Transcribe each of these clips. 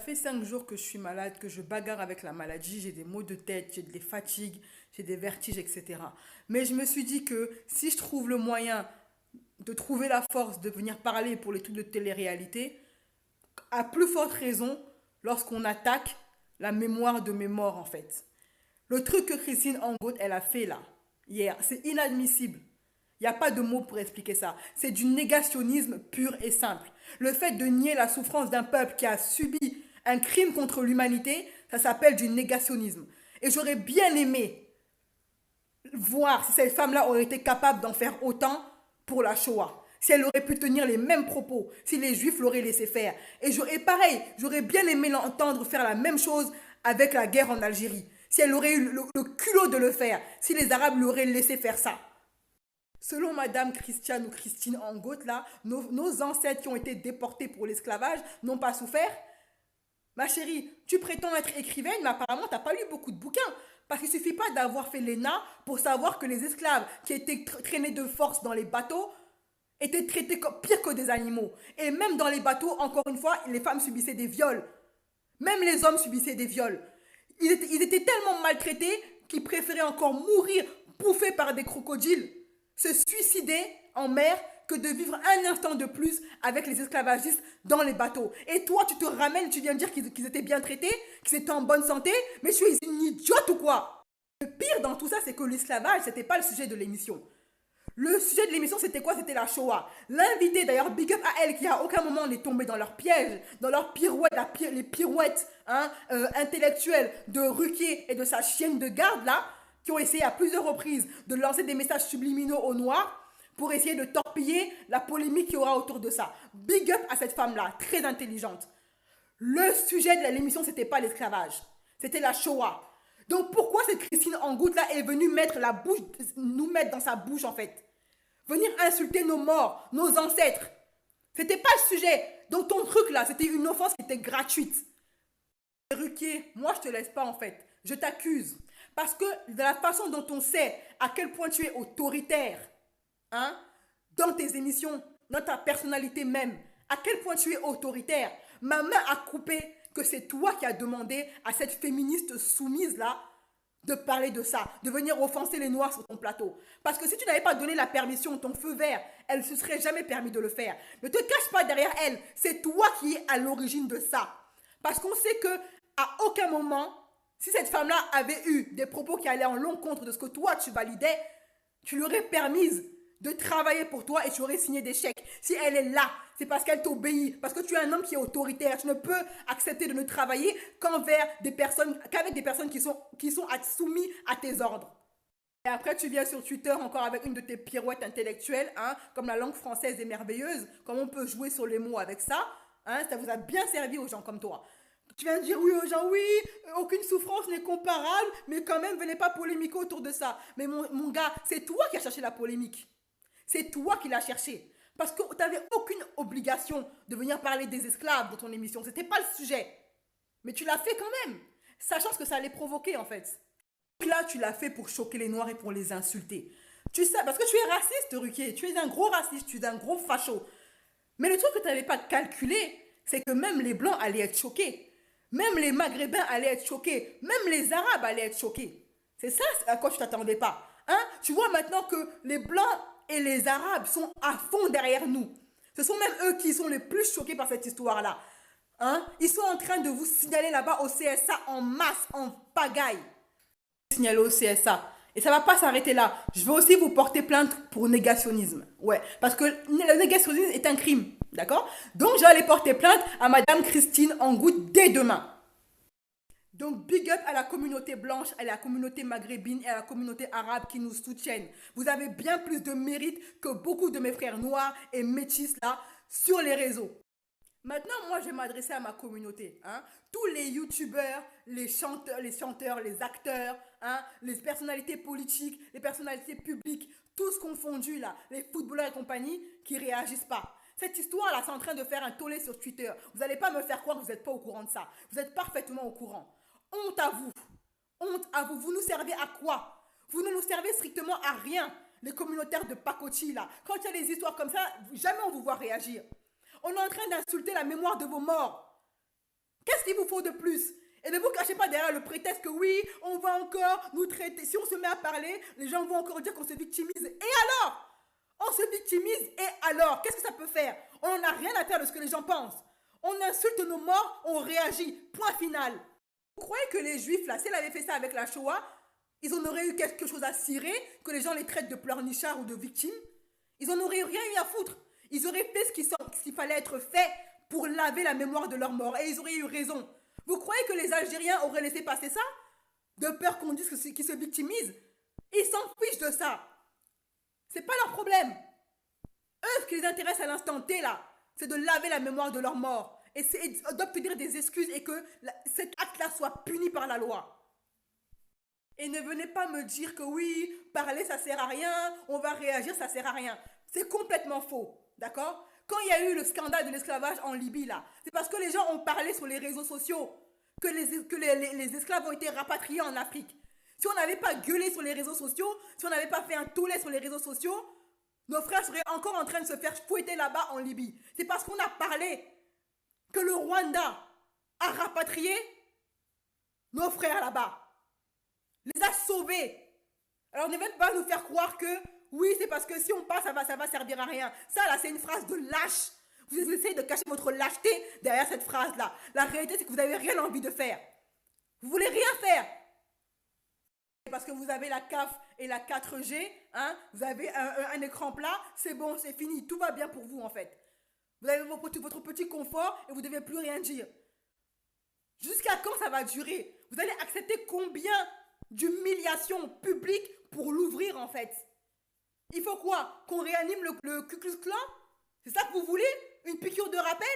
fait 5 jours que je suis malade, que je bagarre avec la maladie. J'ai des maux de tête, j'ai des fatigues, j'ai des vertiges, etc. Mais je me suis dit que si je trouve le moyen de trouver la force de venir parler pour les trucs de télé-réalité, à plus forte raison lorsqu'on attaque la mémoire de mes morts, en fait. Le truc que Christine Angot, elle a fait là, hier, c'est inadmissible. Il n'y a pas de mots pour expliquer ça. C'est du négationnisme pur et simple. Le fait de nier la souffrance d'un peuple qui a subi un crime contre l'humanité, ça s'appelle du négationnisme. Et j'aurais bien aimé voir si cette femme-là aurait été capable d'en faire autant pour la Shoah. Si elle aurait pu tenir les mêmes propos, si les Juifs l'auraient laissé faire. Et pareil, j'aurais bien aimé l'entendre faire la même chose avec la guerre en Algérie. Si elle aurait eu le culot de le faire, si les Arabes l'auraient laissé faire ça. Selon Madame Christiane ou Christine Angot, là, nos ancêtres qui ont été déportés pour l'esclavage n'ont pas souffert. Ma chérie, tu prétends être écrivaine, mais apparemment, tu n'as pas lu beaucoup de bouquins. Parce qu'il ne suffit pas d'avoir fait l'ENA pour savoir que les esclaves qui étaient traînés de force dans les bateaux étaient traités pire que des animaux. Et même dans les bateaux, encore une fois, les femmes subissaient des viols. Même les hommes subissaient des viols. Ils étaient tellement maltraités qu'ils préféraient encore mourir bouffés par des crocodiles, se suicider en mer, que de vivre un instant de plus avec les esclavagistes dans les bateaux. Et toi, tu te ramènes, tu viens de dire qu'ils étaient bien traités, qu'ils étaient en bonne santé, mais tu es une idiote ou quoi? Le pire dans tout ça, c'est que l'esclavage, c'était pas le sujet de l'émission. Le sujet de l'émission, c'était quoi? C'était la Shoah. L'invité, d'ailleurs, big up à elle, qui à aucun moment n'est tombée dans leur piège, dans leur pirouette, les pirouettes intellectuelles de Ruquier et de sa chienne de garde, là, qui ont essayé à plusieurs reprises de lancer des messages subliminaux au noir pour essayer de torpiller la polémique qu'il y aura autour de ça. Big up à cette femme-là, très intelligente. Le sujet de l'émission, c'était pas l'esclavage, c'était la Shoah. Donc pourquoi cette Christine Angout là est venue nous mettre dans sa bouche en fait? Venir insulter nos morts, nos ancêtres. C'était pas le sujet. Donc ton truc là, c'était une offense qui était gratuite. Ruquier, moi je te laisse pas en fait. Je t'accuse. Parce que de la façon dont on sait à quel point tu es autoritaire, hein, dans tes émissions, dans ta personnalité même, à quel point tu es autoritaire, ma main a coupé que c'est toi qui as demandé à cette féministe soumise là de parler de ça, de venir offenser les noirs sur ton plateau. Parce que si tu n'avais pas donné la permission, ton feu vert, elle ne se serait jamais permis de le faire. Ne te cache pas derrière elle, c'est toi qui es à l'origine de ça. Parce qu'on sait que à aucun moment, si cette femme-là avait eu des propos qui allaient en l'encontre de ce que toi tu validais, tu lui aurais permise de travailler pour toi et tu aurais signé des chèques. Si elle est là, c'est parce qu'elle t'obéit, parce que tu es un homme qui est autoritaire. Tu ne peux accepter de ne travailler qu'avec des personnes qui sont soumises à tes ordres. Et après, tu viens sur Twitter encore avec une de tes pirouettes intellectuelles, hein, comme la langue française est merveilleuse, comme on peut jouer sur les mots avec ça. Hein, ça vous a bien servi aux gens comme toi. Tu viens de dire oui aux gens, oui, aucune souffrance n'est comparable, mais quand même, venez pas polémiquer autour de ça. Mais mon gars, c'est toi qui as cherché la polémique. C'est toi qui l'as cherché. Parce que tu n'avais aucune obligation de venir parler des esclaves dans ton émission. Ce n'était pas le sujet. Mais tu l'as fait quand même, sachant ce que ça allait provoquer en fait. Là, tu l'as fait pour choquer les Noirs et pour les insulter. Tu sais, parce que tu es raciste, Ruquier. Tu es un gros raciste, tu es un gros facho. Mais le truc que tu n'avais pas calculé, c'est que même les Blancs allaient être choqués. Même les Maghrébins allaient être choqués. Même les Arabes allaient être choqués. C'est ça à quoi tu t'attendais pas. Hein? Tu vois maintenant que les Blancs et les Arabes sont à fond derrière nous. Ce sont même eux qui sont les plus choqués par cette histoire-là. Hein? Ils sont en train de vous signaler là-bas au CSA en masse, en pagaille. Signaler au CSA. Et ça ne va pas s'arrêter là. Je vais aussi vous porter plainte pour négationnisme. Ouais, parce que le négationnisme est un crime. D'accord? Donc, je vais aller porter plainte à Madame Christine Angout dès demain. Donc, big up à la communauté blanche, à la communauté maghrébine et à la communauté arabe qui nous soutiennent. Vous avez bien plus de mérite que beaucoup de mes frères noirs et métis là sur les réseaux. Maintenant, moi, je vais m'adresser à ma communauté. Hein. Tous les youtubeurs, les chanteurs, les acteurs, hein, les personnalités politiques, les personnalités publiques, tous confondus là, les footballeurs et compagnie qui réagissent pas. Cette histoire-là, c'est en train de faire un tollé sur Twitter. Vous n'allez pas me faire croire que vous n'êtes pas au courant de ça. Vous êtes parfaitement au courant. Honte à vous. Honte à vous. Vous nous servez à quoi? Vous ne nous servez strictement à rien. Les communautaires de pacotille, là. Quand il y a des histoires comme ça, jamais on vous voit réagir. On est en train d'insulter la mémoire de vos morts. Qu'est-ce qui vous vous faut de plus? Et ne vous cachez pas derrière le prétexte que oui, on va encore nous traiter. Si on se met à parler, les gens vont encore dire qu'on se victimise. Et alors? On se victimise et alors? Qu'est-ce que ça peut faire? On n'a rien à faire de ce que les gens pensent. On insulte nos morts, on réagit. Point final. Vous croyez que les juifs, là, s'ils avaient fait ça avec la Shoah, ils en auraient eu quelque chose à cirer, que les gens les traitent de pleurnichards ou de victimes? Ils en auraient rien eu à foutre. Ils auraient fait ce qu'il fallait être fait pour laver la mémoire de leur mort. Et ils auraient eu raison. Vous croyez que les Algériens auraient laissé passer ça? De peur qu'on dise qu'ils se victimisent? Ils s'en fichent de ça. C'est pas leur problème. Eux, ce qui les intéresse à l'instant T, là, c'est de laver la mémoire de leur mort. Et d'obtenir des excuses et que cet acte-là soit puni par la loi. Et ne venez pas me dire que oui, parler ça sert à rien, on va réagir ça sert à rien. C'est complètement faux, d'accord? Quand il y a eu le scandale de l'esclavage en Libye là, c'est parce que les gens ont parlé sur les réseaux sociaux que les esclaves ont été rapatriés en Afrique. Si on n'avait pas gueulé sur les réseaux sociaux, si on n'avait pas fait un tollé sur les réseaux sociaux, nos frères seraient encore en train de se faire fouetter là-bas en Libye. C'est parce qu'on a parlé que le Rwanda a rapatrié nos frères là-bas. Les a sauvés. Alors ne venez pas nous faire croire que oui, c'est parce que si on passe, ça va servir à rien. Ça là, c'est une phrase de lâche. Vous essayez de cacher votre lâcheté derrière cette phrase-là. La réalité, c'est que vous n'avez rien envie de faire. Vous voulez rien faire. Parce que vous avez la CAF et la 4G, hein, vous avez un écran plat, c'est bon, c'est fini, tout va bien pour vous en fait. Vous avez votre petit confort et vous ne devez plus rien dire. Jusqu'à quand ça va durer? Vous allez accepter combien d'humiliation publique pour l'ouvrir en fait? Il faut quoi? Qu'on réanime le Ku Klux Klan? C'est ça que vous voulez? Une piqûre de rappel?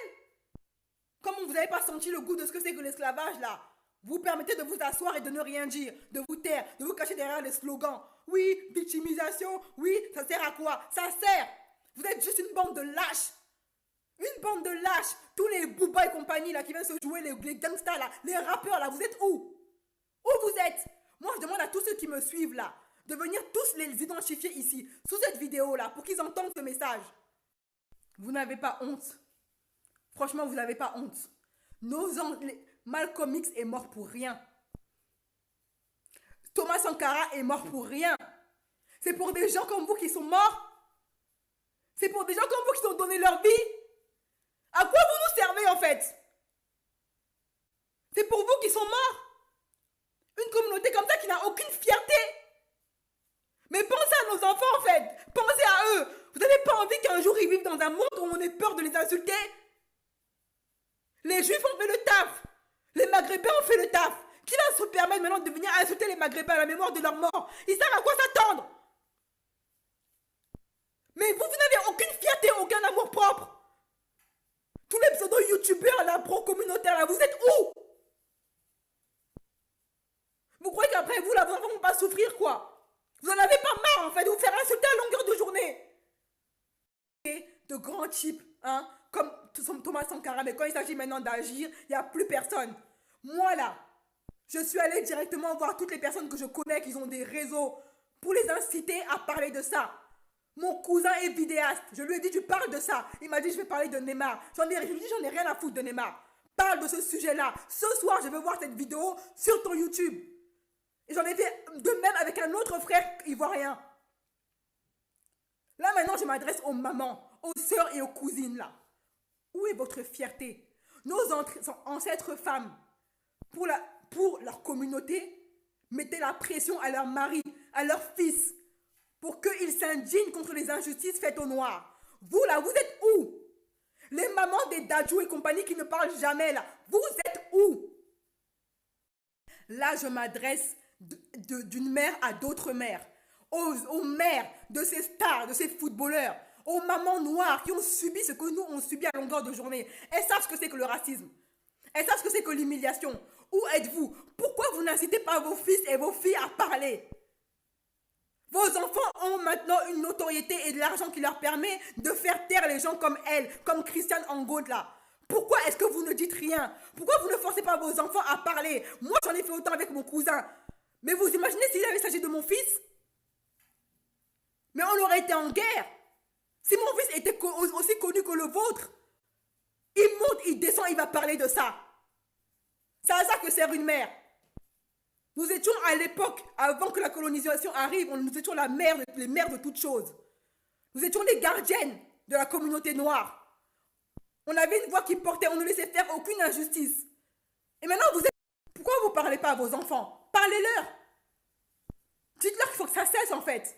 Comme vous n'avez pas senti le goût de ce que c'est que l'esclavage là, vous permettez de vous asseoir et de ne rien dire, de vous taire, de vous cacher derrière les slogans. Oui, victimisation, oui, ça sert à quoi? Ça sert! Vous êtes juste une bande de lâches! Une bande de lâches! Tous les Booba et compagnie là qui viennent se jouer, les gangsters là, les rappeurs là, vous êtes où? Où vous êtes? Moi je demande à tous ceux qui me suivent là, de venir tous les identifier ici, sous cette vidéo là, pour qu'ils entendent ce message. Vous n'avez pas honte. Franchement, vous n'avez pas honte. Malcolm X est mort pour rien. Thomas Sankara est mort pour rien. C'est pour des gens comme vous qui sont morts. C'est pour des gens comme vous qui ont donné leur vie. À quoi vous nous servez en fait? C'est pour vous qui sont morts. Une communauté comme ça qui n'a aucune fierté. Mais pensez à nos enfants en fait. Pensez à eux. Vous n'avez pas envie qu'un jour ils vivent dans un monde où on ait peur de les insulter? Les juifs ont fait le taf. Les maghrébins ont fait le taf. Qui va se permettre maintenant de venir insulter les maghrébins à la mémoire de leur mort? Ils savent à quoi s'attendre. Mais vous n'avez aucune fierté, aucun amour propre. Tous les pseudo-youtubeurs, là, pro-communautaires, là, vous êtes où? Vous croyez qu'après vous, là, vos enfants vont pas souffrir, quoi? Vous en avez pas marre, en fait, de vous faire insulter à longueur de journée. Et de grands types, hein, comme Thomas Sankara, mais quand il s'agit maintenant d'agir, il n'y a plus personne. Moi, là, je suis allée directement voir toutes les personnes que je connais qui ont des réseaux pour les inciter à parler de ça. Mon cousin est vidéaste. Je lui ai dit, tu parles de ça. Il m'a dit, je vais parler de Neymar. Je lui ai dit, j'en ai rien à foutre de Neymar. Parle de ce sujet-là. Ce soir, je veux voir cette vidéo sur ton YouTube. Et j'en ai fait de même avec un autre frère ivoirien. Là, maintenant, je m'adresse aux mamans, aux sœurs et aux cousines, là. Où est votre fierté? Nos ancêtres femmes, pour leur communauté, mettaient la pression à leur mari, à leurs fils, pour qu'ils s'indignent contre les injustices faites aux Noirs. Vous, là, vous êtes où? Les mamans des Dadju et compagnie qui ne parlent jamais, là, vous êtes où? Là, je m'adresse d'une mère à d'autres mères, aux mères de ces stars, de ces footballeurs, aux mamans noires qui ont subi ce que nous, on subit à longueur de journée. Elles savent ce que c'est que le racisme. Elles savent ce que c'est que l'humiliation. Où êtes-vous? Pourquoi vous n'incitez pas vos fils et vos filles à parler? Vos enfants ont maintenant une notoriété et de l'argent qui leur permet de faire taire les gens comme elle, comme Christiane Angot là. Pourquoi est-ce que vous ne dites rien? Pourquoi vous ne forcez pas vos enfants à parler? Moi, j'en ai fait autant avec mon cousin. Mais vous imaginez s'il avait s'agit de mon fils? Mais on aurait été en guerre. Si mon fils était aussi connu que le vôtre, il monte, il descend, il va parler de ça. C'est à ça que sert une mère. Nous étions à l'époque, avant que la colonisation arrive, nous étions les mères de toutes choses. Nous étions les gardiennes de la communauté noire. On avait une voix qui portait, on ne laissait faire aucune injustice. Et maintenant, pourquoi vous ne parlez pas à vos enfants? Parlez-leur. Dites-leur qu'il faut que ça cesse en fait.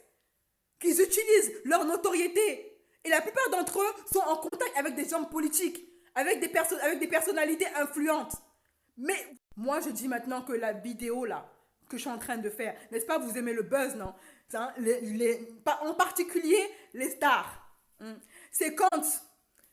Qu'ils utilisent leur notoriété. Et la plupart d'entre eux sont en contact avec des hommes politiques, avec des personnalités influentes. Mais moi, je dis maintenant que la vidéo là, que je suis en train de faire, n'est-ce pas, vous aimez le buzz, non? Hein, en particulier les stars. C'est quand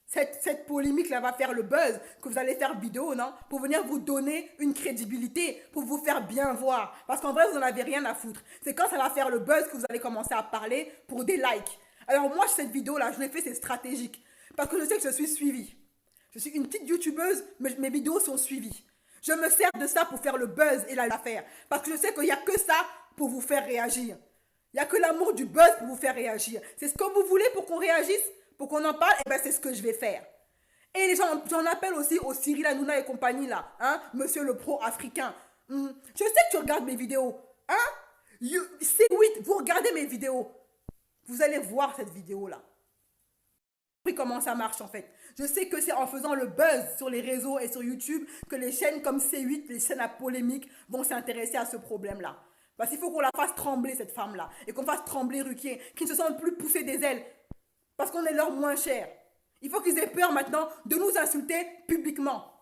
cette polémique-là va faire le buzz, que vous allez faire vidéo, non? Pour venir vous donner une crédibilité, pour vous faire bien voir. Parce qu'en vrai, vous n'en avez rien à foutre. C'est quand ça va faire le buzz que vous allez commencer à parler pour des likes. Alors moi, cette vidéo-là, je l'ai fait, c'est stratégique. Parce que je sais que je suis suivie. Je suis une petite youtubeuse, mais mes vidéos sont suivies. Je me sers de ça pour faire le buzz et l'affaire. Parce que je sais qu'il n'y a que ça pour vous faire réagir. Il n'y a que l'amour du buzz pour vous faire réagir. C'est ce que vous voulez pour qu'on réagisse, pour qu'on en parle, et bien c'est ce que je vais faire. Et les gens, j'en appelle aussi au Cyril Hanouna et compagnie là, hein, monsieur le pro africain. Je sais que tu regardes mes vidéos, hein. C'est oui, vous regardez mes vidéos. Vous allez voir cette vidéo là. Comment ça marche en fait. Je sais que c'est en faisant le buzz sur les réseaux et sur YouTube que les chaînes comme C8, les chaînes à polémique, vont s'intéresser à ce problème-là. Parce qu'il faut qu'on la fasse trembler, cette femme-là. Et qu'on fasse trembler Ruquier, qu'ils ne se sentent plus pousser des ailes. Parce qu'on est leur moins cher. Il faut qu'ils aient peur maintenant de nous insulter publiquement.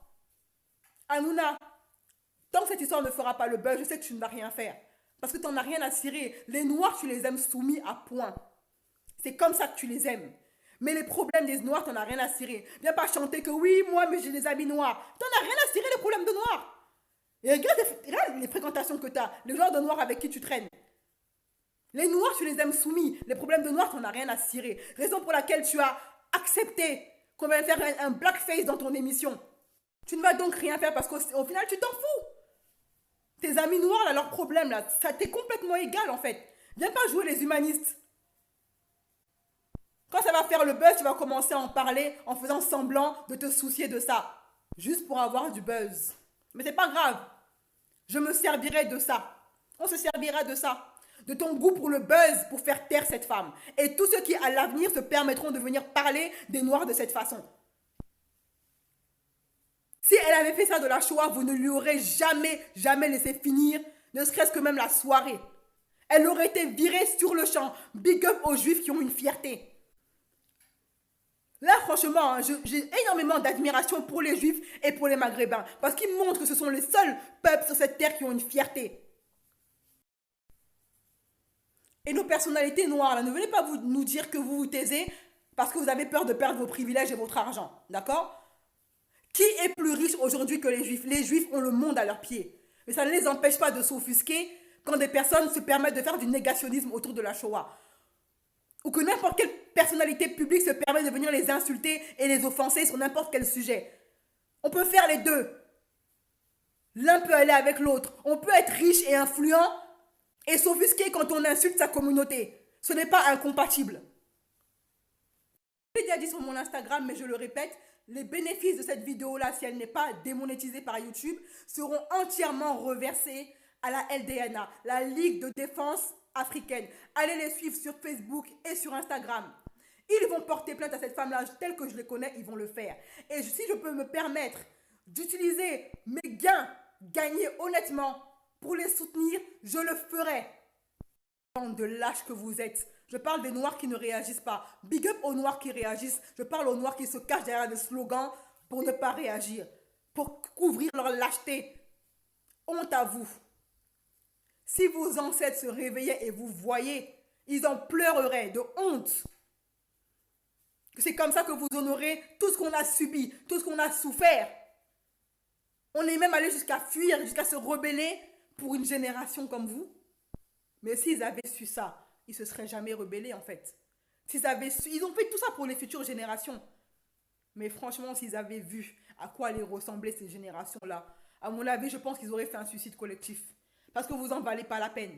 Hanouna, tant que cette histoire ne fera pas le buzz, je sais que tu ne vas rien faire. Parce que tu n'en as rien à cirer. Les noirs, tu les aimes soumis à point. C'est comme ça que tu les aimes. Mais les problèmes des noirs, t'en as rien à cirer. Viens pas chanter que oui, moi, mais j'ai des amis noirs. T'en as rien à cirer les problèmes de noirs. Et regarde les fréquentations que t'as, les genres de noirs avec qui tu traînes. Les noirs, tu les aimes soumis. Les problèmes de noirs, t'en as rien à cirer. Raison pour laquelle tu as accepté qu'on va faire un blackface dans ton émission. Tu ne vas donc rien faire parce qu'au final, tu t'en fous. Tes amis noirs, là, leurs problèmes, là, ça t'est complètement égal, en fait. Viens pas jouer les humanistes. Quand ça va faire le buzz, tu vas commencer à en parler en faisant semblant de te soucier de ça. Juste pour avoir du buzz. Mais c'est pas grave. Je me servirai de ça. On se servira de ça. De ton goût pour le buzz pour faire taire cette femme. Et tous ceux qui, à l'avenir, se permettront de venir parler des Noirs de cette façon. Si elle avait fait ça de la Shoah, vous ne lui aurez jamais laissé finir, ne serait-ce que même la soirée. Elle aurait été virée sur le champ. Big up aux Juifs qui ont une fierté. Là, franchement, hein, j'ai énormément d'admiration pour les Juifs et pour les Maghrébins. Parce qu'ils montrent que ce sont les seuls peuples sur cette terre qui ont une fierté. Et nos personnalités noires, là, ne venez pas nous dire que vous vous taisez parce que vous avez peur de perdre vos privilèges et votre argent. D'accord? Qui est plus riche aujourd'hui que les Juifs? Les Juifs ont le monde à leurs pieds. Mais ça ne les empêche pas de s'offusquer quand des personnes se permettent de faire du négationnisme autour de la Shoah. Ou que n'importe quelle personnalité publique se permet de venir les insulter et les offenser sur n'importe quel sujet. On peut faire les deux. L'un peut aller avec l'autre. On peut être riche et influent et s'offusquer quand on insulte sa communauté. Ce n'est pas incompatible. Je l'ai déjà dit sur mon Instagram, mais je le répète, les bénéfices de cette vidéo-là, si elle n'est pas démonétisée par YouTube, seront entièrement reversés à la LDNA, la Ligue de défense africaine. Allez les suivre sur Facebook et sur Instagram. Ils vont porter plainte à cette femme-là, telle que je les connais, ils vont le faire. Et si je peux me permettre d'utiliser mes gains gagnés honnêtement pour les soutenir, je le ferai. Bande de lâches que vous êtes. Je parle des Noirs qui ne réagissent pas. Big up aux Noirs qui réagissent. Je parle aux Noirs qui se cachent derrière des slogans pour ne pas réagir, pour couvrir leur lâcheté. Honte à vous. Si vos ancêtres se réveillaient et vous voyaient, ils en pleureraient de honte. C'est comme ça que vous honorez tout ce qu'on a subi, tout ce qu'on a souffert. On est même allé jusqu'à fuir, jusqu'à se rebeller pour une génération comme vous. Mais s'ils avaient su ça, ils ne se seraient jamais rebellés en fait. S'ils avaient su, ils ont fait tout ça pour les futures générations. Mais franchement, s'ils avaient vu à quoi allaient ressembler ces générations-là, à mon avis, je pense qu'ils auraient fait un suicide collectif. Parce que vous n'en valez pas la peine.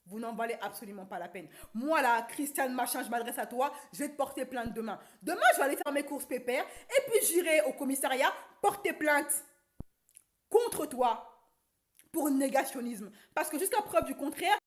Vous n'en valez absolument pas la peine. Moi là, Christiane Machin, je m'adresse à toi, je vais te porter plainte demain. Demain, je vais aller faire mes courses pépères et puis j'irai au commissariat porter plainte contre toi pour négationnisme. Parce que jusqu'à preuve du contraire,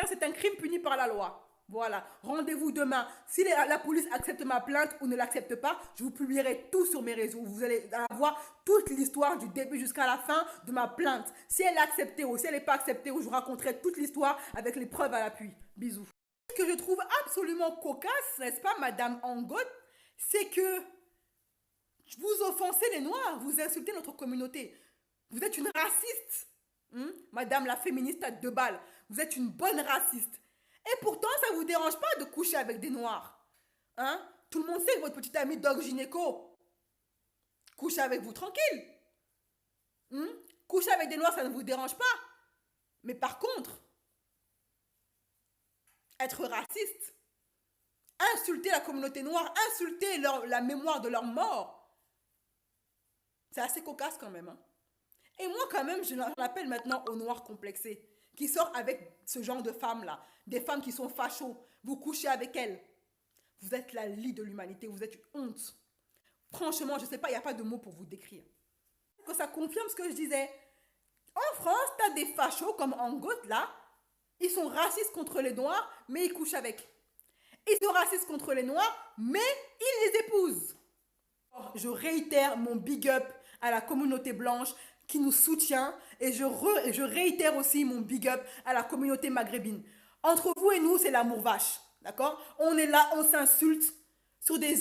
c'est un crime puni par la loi. Voilà, rendez-vous demain. Si la police accepte ma plainte ou ne l'accepte pas, je vous publierai tout sur mes réseaux. Vous allez avoir toute l'histoire du début jusqu'à la fin de ma plainte. Si elle est acceptée ou si elle n'est pas acceptée, je vous raconterai toute l'histoire avec les preuves à l'appui. Bisous. Ce que je trouve absolument cocasse, n'est-ce pas, Madame Angot, c'est que vous offensez les Noirs, vous insultez notre communauté. Vous êtes une raciste. Madame la féministe à 2 balles. Vous êtes une bonne raciste. Et pourtant, ça ne vous dérange pas de coucher avec des Noirs. Tout le monde sait que votre petite amie Doc Gynéco couche avec vous tranquille. Coucher avec des Noirs, ça ne vous dérange pas. Mais par contre, être raciste, insulter la communauté noire, insulter la mémoire de leur mort, c'est assez cocasse quand même. Et moi quand même, je l'appelle maintenant aux Noirs complexés, qui sortent avec ce genre de femmes-là, des femmes qui sont fachos, vous couchez avec elles. Vous êtes la lie de l'humanité, vous êtes une honte. Franchement, je ne sais pas, il n'y a pas de mots pour vous décrire. Que ça confirme ce que je disais. En France, tu as des fachos comme Angot là, ils sont racistes contre les Noirs, mais ils couchent avec. Ils sont racistes contre les Noirs, mais ils les épousent. Je réitère mon big up à la communauté blanche qui nous soutient et je réitère aussi mon big up à la communauté maghrébine. Entre vous et nous, c'est l'amour vache, d'accord? On est là, on s'insulte sur des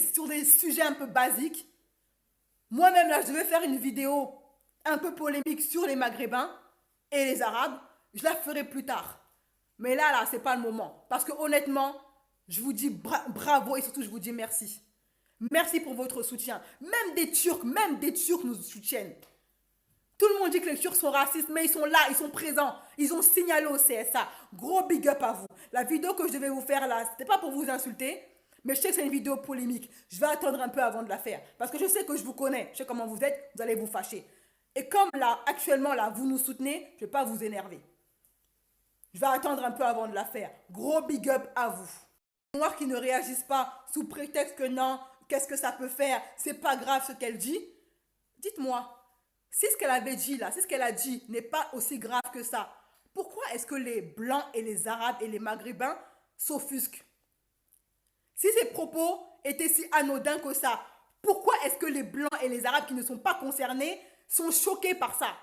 sujets un peu basiques. Moi-même, là, je devais faire une vidéo un peu polémique sur les Maghrébins et les Arabes. Je la ferai plus tard. Mais là, c'est pas le moment. Parce que honnêtement, je vous dis bravo et surtout, je vous dis merci. Merci pour votre soutien. Même des Turcs nous soutiennent. Tout le monde dit que les Turcs sont racistes, mais ils sont là, ils sont présents. Ils ont signalé au CSA. Gros big up à vous. La vidéo que je devais vous faire là, c'était pas pour vous insulter, mais je sais que c'est une vidéo polémique. Je vais attendre un peu avant de la faire. Parce que je sais que je vous connais. Je sais comment vous êtes, vous allez vous fâcher. Et comme là, actuellement, là, vous nous soutenez, je ne vais pas vous énerver. Je vais attendre un peu avant de la faire. Gros big up à vous. Les Noirs qui ne réagissent pas sous prétexte que non, qu'est-ce que ça peut faire, c'est pas grave ce qu'elle dit. Dites-moi, si ce qu'elle avait dit là, si ce qu'elle a dit n'est pas aussi grave que ça, pourquoi est-ce que les Blancs et les Arabes et les Maghrébins s'offusquent? Si ces propos étaient si anodins que ça, pourquoi est-ce que les Blancs et les Arabes qui ne sont pas concernés sont choqués par ça?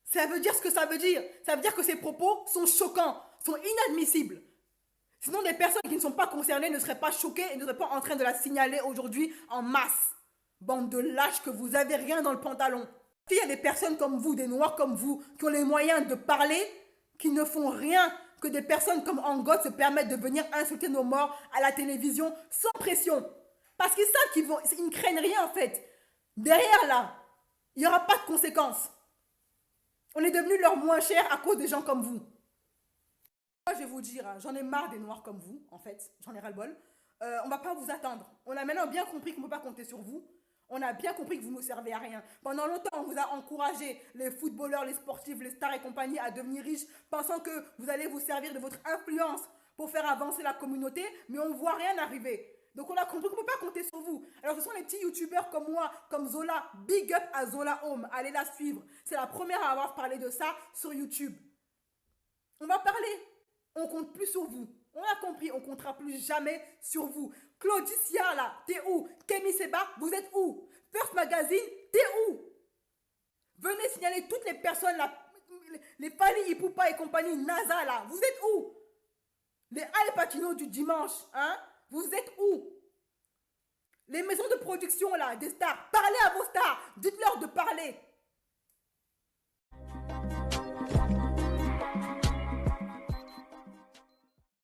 Ça veut dire ce que ça veut dire. Ça veut dire que ces propos sont choquants, sont inadmissibles. Sinon, des personnes qui ne sont pas concernées ne seraient pas choquées et ne seraient pas en train de la signaler aujourd'hui en masse. Bande de lâches que vous avez rien dans le pantalon. Il y a des personnes comme vous, des Noirs comme vous, qui ont les moyens de parler, qui ne font rien, que des personnes comme Angot se permettent de venir insulter nos morts à la télévision sans pression. Parce qu'ils savent qu'ils ne craignent rien en fait. Derrière là, il n'y aura pas de conséquences. On est devenu leur moins cher à cause des gens comme vous. Moi, je vais vous dire, j'en ai marre des Noirs comme vous, en fait. J'en ai ras-le-bol. On ne va pas vous attendre. On a maintenant bien compris qu'on ne peut pas compter sur vous. On a bien compris que vous ne nous servez à rien. Pendant longtemps, on vous a encouragé, les footballeurs, les sportifs, les stars et compagnie, à devenir riches, pensant que vous allez vous servir de votre influence pour faire avancer la communauté, mais on ne voit rien arriver. Donc on a compris qu'on ne peut pas compter sur vous. Alors ce sont les petits youtubeurs comme moi, comme Zola. Big up à Zola Home. Allez la suivre. C'est la première à avoir parlé de ça sur YouTube. On va parler. On compte plus sur vous. On a compris, on comptera plus jamais sur vous. Claudicia là, t'es où? Kémy Seba, vous êtes où? First Magazine, t'es où? Venez signaler toutes les personnes là, les Fally Ipupa et compagnie, NASA là, vous êtes où? Les Al Pacino du dimanche, hein? Vous êtes où? Les maisons de production là, des stars, parlez à vos stars, dites-leur de parler.